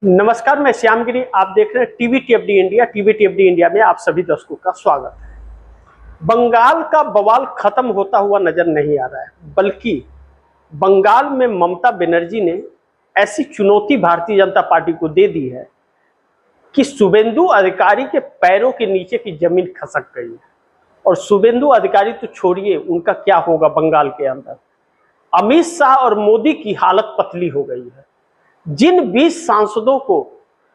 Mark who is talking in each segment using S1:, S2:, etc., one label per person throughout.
S1: नमस्कार, मैं श्यामगिरी। आप देख रहे हैं टीवी टीएफडी इंडिया। टीवी टीएफडी इंडिया में आप सभी दर्शकों का स्वागत है। बंगाल का बवाल खत्म होता हुआ नजर नहीं आ रहा है, बल्कि बंगाल में ममता बनर्जी ने ऐसी चुनौती भारतीय जनता पार्टी को दे दी है कि शुभेंदु अधिकारी के पैरों के नीचे की जमीन खसक गई है। और शुभेंदु अधिकारी तो छोड़िए, उनका क्या होगा बंगाल के अंदर। अमित शाह और मोदी की हालत पतली हो गई है। जिन 20 सांसदों को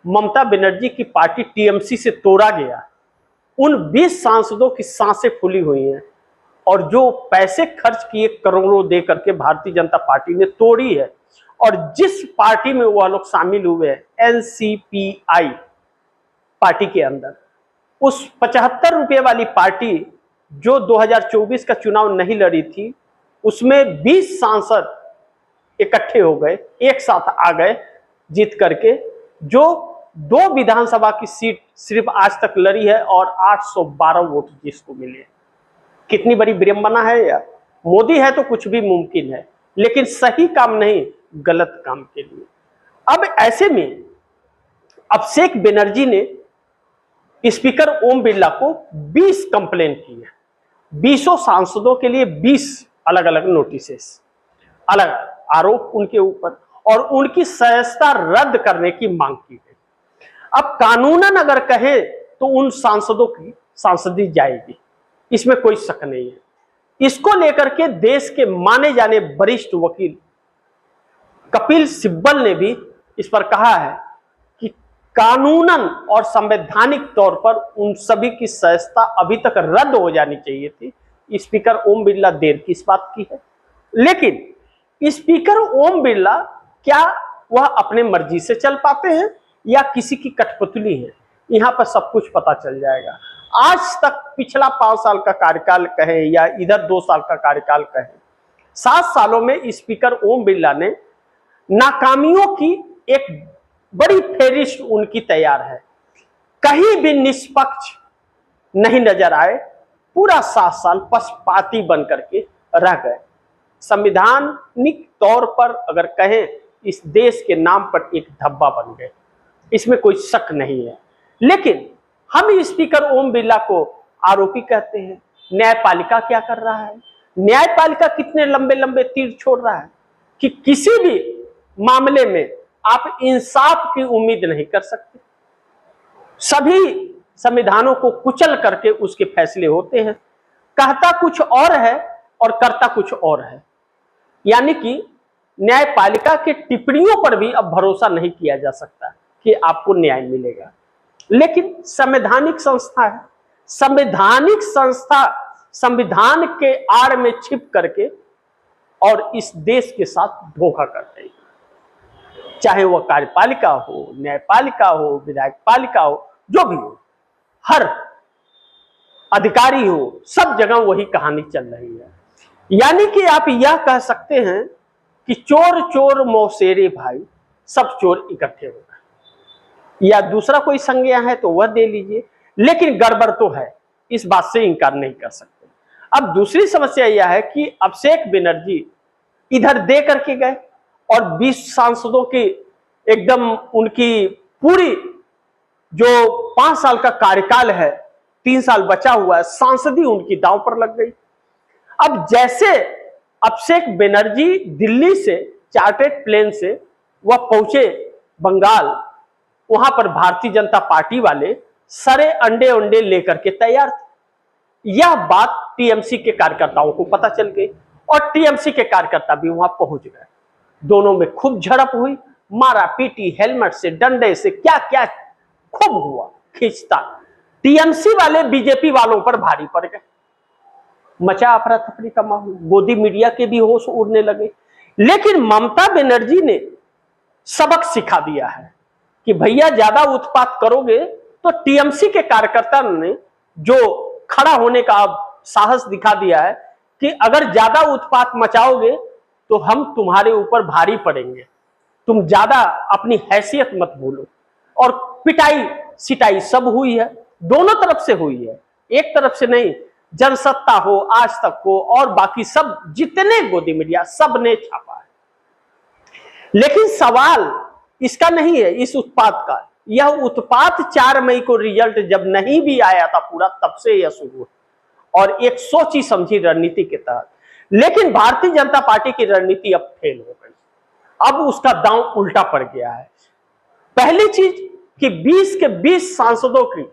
S1: ममता बनर्जी की पार्टी टीएमसी से तोड़ा गया, उन 20 सांसदों की सांसें फूली हुई हैं। और जो पैसे खर्च किए करोड़ों दे करके भारतीय जनता पार्टी ने तोड़ी है, और जिस पार्टी में वह लोग शामिल हुए हैं, एनसीपीआई पार्टी के अंदर, उस 75 रुपये वाली पार्टी जो 2024 का चुनाव नहीं लड़ी थी, उसमें 20 सांसद इकट्ठे हो गए, एक साथ आ गए जीत करके, जो 2 विधानसभा की सीट सिर्फ आज तक लड़ी है और 812 वोट जिसको मिले। कितनी बड़ी विडंबना है यार। मोदी है तो कुछ भी मुमकिन है, लेकिन सही काम नहीं, गलत काम के लिए। अब ऐसे में अभिषेक बनर्जी ने स्पीकर ओम बिरला को 20 कंप्लेन की है। 20 सांसदों के लिए 20 अलग अलग नोटिसेस, अलग आरोप उनके ऊपर, और उनकी सदस्यता रद्द करने की मांग की गई। अब कानूनन अगर कहें तो उन सांसदों की सांसदी जाएगी, इसमें कोई शक नहीं है। इसको लेकर के देश के माने जाने वरिष्ठ वकील कपिल सिब्बल ने भी इस पर कहा है कि कानूनन और संवैधानिक तौर पर उन सभी की सदस्यता अभी तक रद्द हो जानी चाहिए थी। स्पीकर ओम बिरला देर किस बात की है। लेकिन स्पीकर ओम बिरला क्या वह अपने मर्जी से चल पाते हैं या किसी की कठपुतली है, यहां पर सब कुछ पता चल जाएगा। आज तक पिछला 5 साल का कार्यकाल कहे या इधर 2 साल का कार्यकाल कहे, 7 सालों में स्पीकर ओम बिरला ने नाकामियों की एक बड़ी फेहरिस्त उनकी तैयार है। कहीं भी निष्पक्ष नहीं नजर आए, पूरा 7 साल पक्षपाती बन करके रह गए। संवैधानिक तौर पर अगर कहें, इस देश के नाम पर एक धब्बा बन गए, इसमें कोई शक नहीं है। लेकिन हम स्पीकर ओम बिरला को आरोपी कहते हैं। न्यायपालिका क्या कर रहा है? न्यायपालिका कितने लंबे लंबे तीर छोड़ रहा है कि किसी भी मामले में आप इंसाफ की उम्मीद नहीं कर सकते। सभी संविधानों को कुचल करके उसके फैसले होते हैं। कहता कुछ और है और करता कुछ और है। यानी कि न्यायपालिका की टिप्पणियों पर भी अब भरोसा नहीं किया जा सकता कि आपको न्याय मिलेगा। लेकिन संवैधानिक संस्था है, संवैधानिक संस्था संविधान के आड़ में छिप करके और इस देश के साथ धोखा कर रही है। चाहे वह कार्यपालिका हो, न्यायपालिका हो, विधायक पालिका हो, जो भी हो, हर अधिकारी हो, सब जगह वही कहानी चल रही है। यानी कि आप यह कह सकते हैं कि चोर चोर मौसेरे भाई, सब चोर इकट्ठे हो गए। या दूसरा कोई संज्ञा है तो वह दे लीजिए, लेकिन गड़बड़ तो है, इस बात से इनकार नहीं कर सकते। अब दूसरी समस्या यह है कि अभिषेक बनर्जी इधर दे करके गए और 20 सांसदों की एकदम उनकी पूरी जो 5 साल का कार्यकाल है, 3 साल बचा हुआ है, सांसदी उनकी दांव पर लग गई। अब जैसे अभिषेक बनर्जी दिल्ली से चार्टर्ड प्लेन से वह पहुंचे बंगाल, वहां पर भारतीय जनता पार्टी वाले सारे अंडे लेकर के तैयार थे। यह बात टीएमसी के कार्यकर्ताओं को पता चल गई और टीएमसी के कार्यकर्ता भी वहां पहुंच गए। दोनों में खूब झड़प हुई, मारा पीटी, हेलमेट से, डंडे से, क्या क्या खूब हुआ खींचतान। टीएमसी वाले बीजेपी वालों पर भारी पड़ गए, मचा अफरा तफरी का माहौल, गोदी मीडिया के भी होश उड़ने लगे। लेकिन ममता बनर्जी ने सबक सिखा दिया है कि भैया ज्यादा उत्पात करोगे तो टीएमसी के कार्यकर्ता ने जो खड़ा होने का साहस दिखा दिया है कि अगर ज्यादा उत्पात मचाओगे तो हम तुम्हारे ऊपर भारी पड़ेंगे, तुम ज्यादा अपनी हैसियत मत भूलो। और पिटाई सिटाई सब हुई है, दोनों तरफ से हुई है, एक तरफ से नहीं। जनसत्ता हो, आज तक हो, और बाकी सब जितने गोदी मीडिया सब ने छापा है। लेकिन सवाल इसका नहीं है, इस उत्पाद का। यह उत्पाद 4 मई को रिजल्ट जब नहीं भी आया था पूरा, तब से यह शुरू और एक सोची समझी रणनीति के तहत। लेकिन भारतीय जनता पार्टी की रणनीति अब फेल हो गई, अब उसका दांव उल्टा पड़ गया है। पहली चीज कि 20 के 20 सांसदों की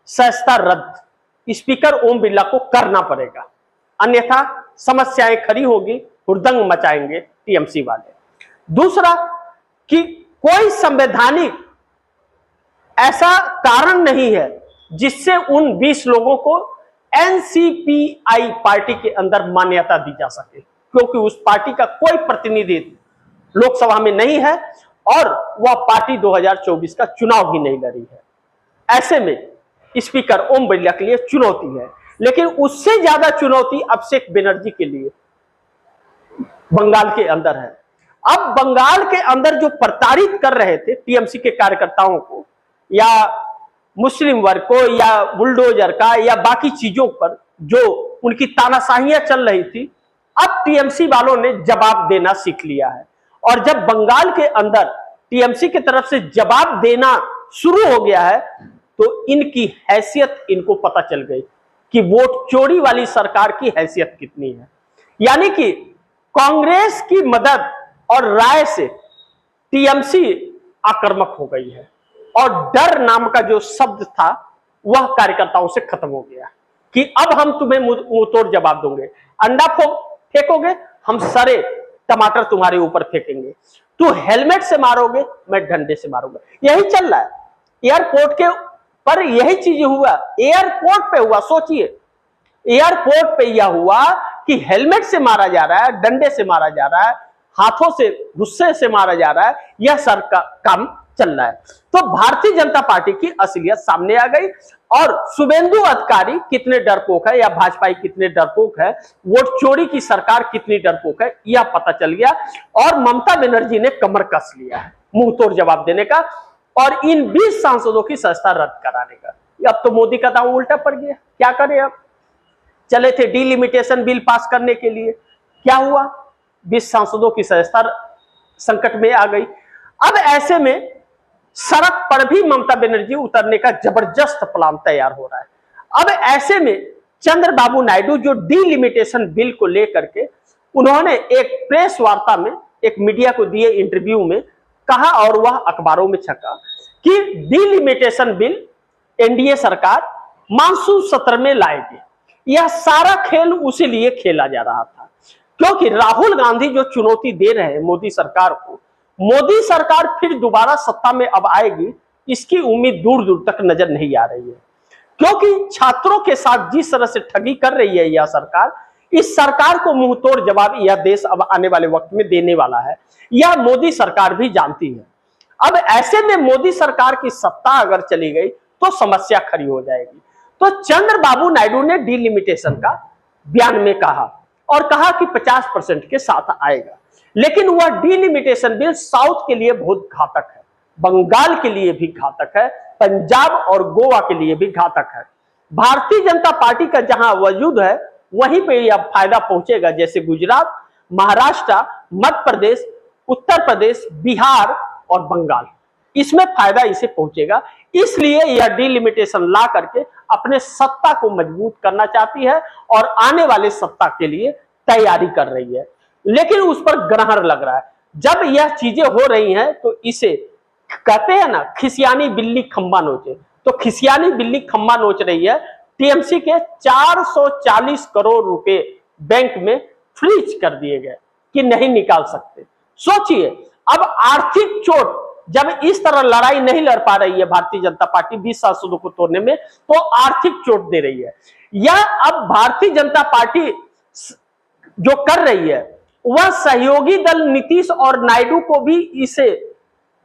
S1: सदस्यता रद्द स्पीकर ओम बिरला को करना पड़ेगा, अन्यथा समस्याएं खड़ी होगी, हुड़दंग मचाएंगे टीएमसी वाले। दूसरा कि कोई संवैधानिक ऐसा कारण नहीं है जिससे उन 20 लोगों को एनसीपीआई पार्टी के अंदर मान्यता दी जा सके, क्योंकि उस पार्टी का कोई प्रतिनिधि लोकसभा में नहीं है और वह पार्टी 2024 का चुनाव भी नहीं लड़ी है। ऐसे में स्पीकर ओम बिरला के लिए चुनौती है, लेकिन उससे ज्यादा चुनौती अभिषेक बनर्जी के लिए बंगाल के अंदर है। अब बंगाल के अंदर जो प्रताड़ित कर रहे थे टीएमसी के कार्यकर्ताओं को या मुस्लिम वर्ग को या बुलडोजर का या बाकी चीजों पर जो उनकी तानाशाहियां चल रही थी, अब टीएमसी वालों ने जवाब देना सीख लिया है। और जब बंगाल के अंदर टीएमसी की तरफ से जवाब देना शुरू हो गया है तो इनकी हैसियत इनको पता चल गई कि वोट चोरी वाली सरकार की हैसियत कितनी है। यानी कि कांग्रेस की मदद और राय से टीएमसी आक्रामक हो गई है और डर नाम का जो शब्द था वह कार्यकर्ताओं से खत्म हो गया कि अब हम तुम्हें मुंहतोड़ जवाब देंगे। अंडा फेंकोगे, हम सरे टमाटर तुम्हारे ऊपर फेंकेंगे, तू हेलमेट से मारोगे, मैं डंडे से मारूंगा। यही चल रहा है एयरपोर्ट के पर, यही चीज हुआ एयरपोर्ट पे हुआ। सोचिए एयरपोर्ट पे यह हुआ कि हेलमेट से मारा जा रहा है, डंडे से मारा जा रहा है, हाथों से गुस्से से मारा जा रहा है, यह सर का काम चल रहा है। तो भारतीय जनता पार्टी की असलियत सामने आ गई और शुभेंदु अधिकारी कितने डरपोक है या भाजपा कितने डरपोक है, वोट चोरी की सरकार कितनी डरपोक है, यह पता चल गया। और ममता बनर्जी ने कमर कस लिया है मुंह तोड़ जवाब देने का और इन 20 सांसदों की सदस्यता रद्द कराने का। अब तो मोदी का दांव उल्टा पड़ गया, क्या करें। अब चले थे डिलिमिटेशन बिल पास करने के लिए, क्या हुआ, 20 सांसदों की सदस्यता संकट में आ गई। अब ऐसे में सड़क पर भी ममता बनर्जी उतरने का जबरदस्त प्लान तैयार हो रहा है। अब ऐसे में चंद्रबाबू नायडू जो डिलिमिटेशन बिल को लेकर के उन्होंने एक प्रेस वार्ता में एक मीडिया को दिए इंटरव्यू में कहा और वह अखबारों में छपा कि डिलिमिटेशन बिल एनडीए सरकार मानसून सत्र में लाएगी। यह सारा खेल उसी लिए खेला जा रहा था क्योंकि राहुल गांधी जो चुनौती दे रहे हैं मोदी सरकार को, मोदी सरकार फिर दोबारा सत्ता में अब आएगी, इसकी उम्मीद दूर दूर तक नजर नहीं आ रही है। क्योंकि छात्रों के साथ जिस तरह से ठगी कर रही है यह सरकार, इस सरकार को मुंहतोड़ जवाब यह देश अब आने वाले वक्त में देने वाला है, यह मोदी सरकार भी जानती है। अब ऐसे में मोदी सरकार की सत्ता अगर चली गई तो समस्या खड़ी हो जाएगी। तो चंद्रबाबू नायडू ने डिलिमिटेशन का बयान में कहा और कहा कि 50% के साथ आएगा, लेकिन वह डिलिमिटेशन बिल साउथ के लिए बहुत घातक है, बंगाल के लिए भी घातक है, पंजाब और गोवा के लिए भी घातक है। भारतीय जनता पार्टी का जहां वजूद है वहीं पे यह फायदा पहुंचेगा, जैसे गुजरात, महाराष्ट्र, मध्य प्रदेश, उत्तर प्रदेश, बिहार और बंगाल, इसमें फायदा इसे पहुंचेगा। इसलिए यह डिलिमिटेशन ला करके अपने सत्ता को मजबूत करना चाहती है और आने वाले सत्ता के लिए तैयारी कर रही है, लेकिन उस पर ग्रहण लग रहा है। जब यह चीजें हो रही हैं तो इसे कहते हैं ना, खिसियानी बिल्ली खंबा नोचे, तो खिसियानी बिल्ली खंबा नोच रही है। टीएमसी के 440 करोड़ रुपए बैंक में फ्रीज कर दिए गए कि नहीं निकाल सकते। सोचिए अब आर्थिक चोट, जब इस तरह लड़ाई नहीं लड़ पा रही है भारतीय जनता पार्टी 20 सांसदों को तोड़ने में, तो आर्थिक चोट दे रही है। या अब भारतीय जनता पार्टी जो कर रही है वह सहयोगी दल नीतीश और नायडू को भी इसे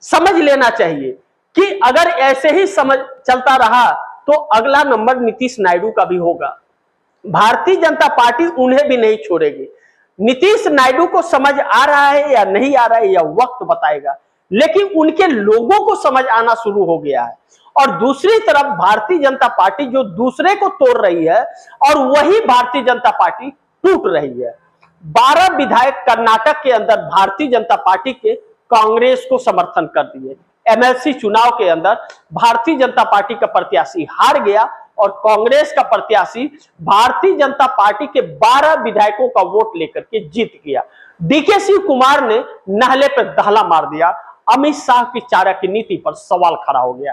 S1: समझ लेना चाहिए कि अगर ऐसे ही समझ चलता रहा तो अगला नंबर नीतीश नायडू का भी होगा। भारतीय जनता पार्टी उन्हें भी नहीं छोड़ेगी। नीतीश नायडू को समझ आ रहा है या नहीं आ रहा है यह वक्त बताएगा, लेकिन उनके लोगों को समझ आना शुरू हो गया है। और दूसरी तरफ भारतीय जनता पार्टी जो दूसरे को तोड़ रही है और वही भारतीय जनता पार्टी टूट रही है। 12 विधायक कर्नाटक के अंदर भारतीय जनता पार्टी के कांग्रेस को समर्थन कर दिए। एमएलसी चुनाव के अंदर भारतीय जनता पार्टी का प्रत्याशी हार गया और कांग्रेस का प्रत्याशी भारतीय जनता पार्टी के 12 विधायकों का वोट लेकर के जीत गया। डीके शिव कुमार ने नाले पर दहला मार दिया। अमित शाह की चाणक्य नीति पर सवाल खड़ा हो गया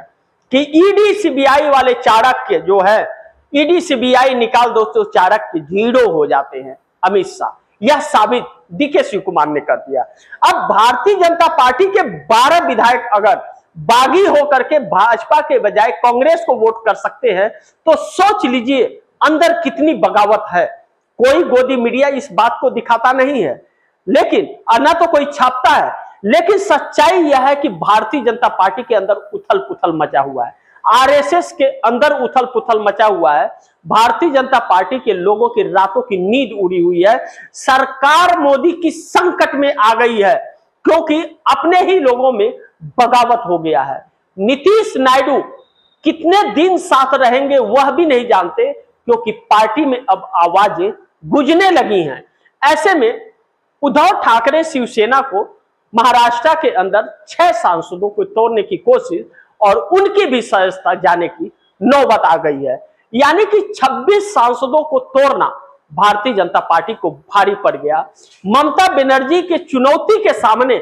S1: कि ईडी सीबीआई वाले चाणक्य जो है, ईडी सीबीआई निकाल दो तो चाणक्य जीरो हो जाते हैं अमित शाह। यह साबित डीके शिव कुमार ने कर दिया। अब भारतीय जनता पार्टी के 12 विधायक अगर बागी होकर के भाजपा के बजाय कांग्रेस को वोट कर सकते हैं तो सोच लीजिए अंदर कितनी बगावत है। कोई गोदी मीडिया इस बात को दिखाता नहीं है, लेकिन न तो कोई छापता है, लेकिन सच्चाई यह है कि भारतीय जनता पार्टी के अंदर उथल पुथल मचा हुआ है। आरएसएस के अंदर उथल पुथल मचा हुआ है। भारतीय जनता पार्टी के लोगों की रातों की नींद उड़ी हुई है। सरकार मोदी की संकट में आ गई है क्योंकि अपने ही लोगों में बगावत हो गया है। नीतीश नायडू कितने दिन साथ रहेंगे वह भी नहीं जानते क्योंकि पार्टी में अब आवाजें गूंजने लगी हैं। ऐसे में उद्धव ठाकरे शिवसेना को महाराष्ट्र के अंदर 6 सांसदों को तोड़ने की कोशिश और उनकी भी सदस्यता जाने की नौबत आ गई है। यानी कि 26 सांसदों को तोड़ना भारतीय जनता पार्टी को भारी पड़ गया। ममता बनर्जी के चुनौती के सामने,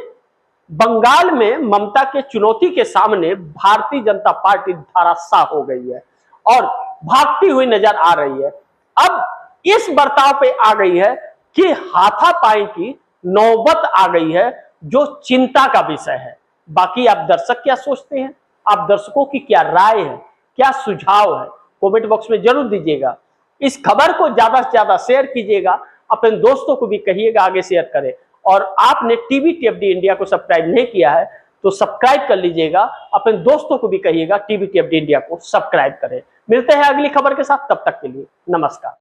S1: बंगाल में ममता के चुनौती के सामने भारतीय जनता पार्टी धराशाह हो गई है और भागती हुई नजर आ रही है। अब इस बर्ताव पे आ गई है कि हाथापाई की नौबत आ गई है, जो चिंता का विषय है। बाकी आप दर्शक क्या सोचते हैं? आप दर्शकों की क्या राय है, क्या सुझाव है, कमेंट बॉक्स में जरूर दीजिएगा। इस खबर को ज्यादा से ज्यादा शेयर कीजिएगा, अपने दोस्तों को भी कहिएगा आगे शेयर करें। और आपने टीवी टीएफडी इंडिया को सब्सक्राइब नहीं किया है तो सब्सक्राइब कर लीजिएगा। अपने दोस्तों को भी कहिएगा टीवी टीएफडी इंडिया को सब्सक्राइब करें। मिलते हैं अगली खबर के साथ, तब तक के लिए नमस्कार।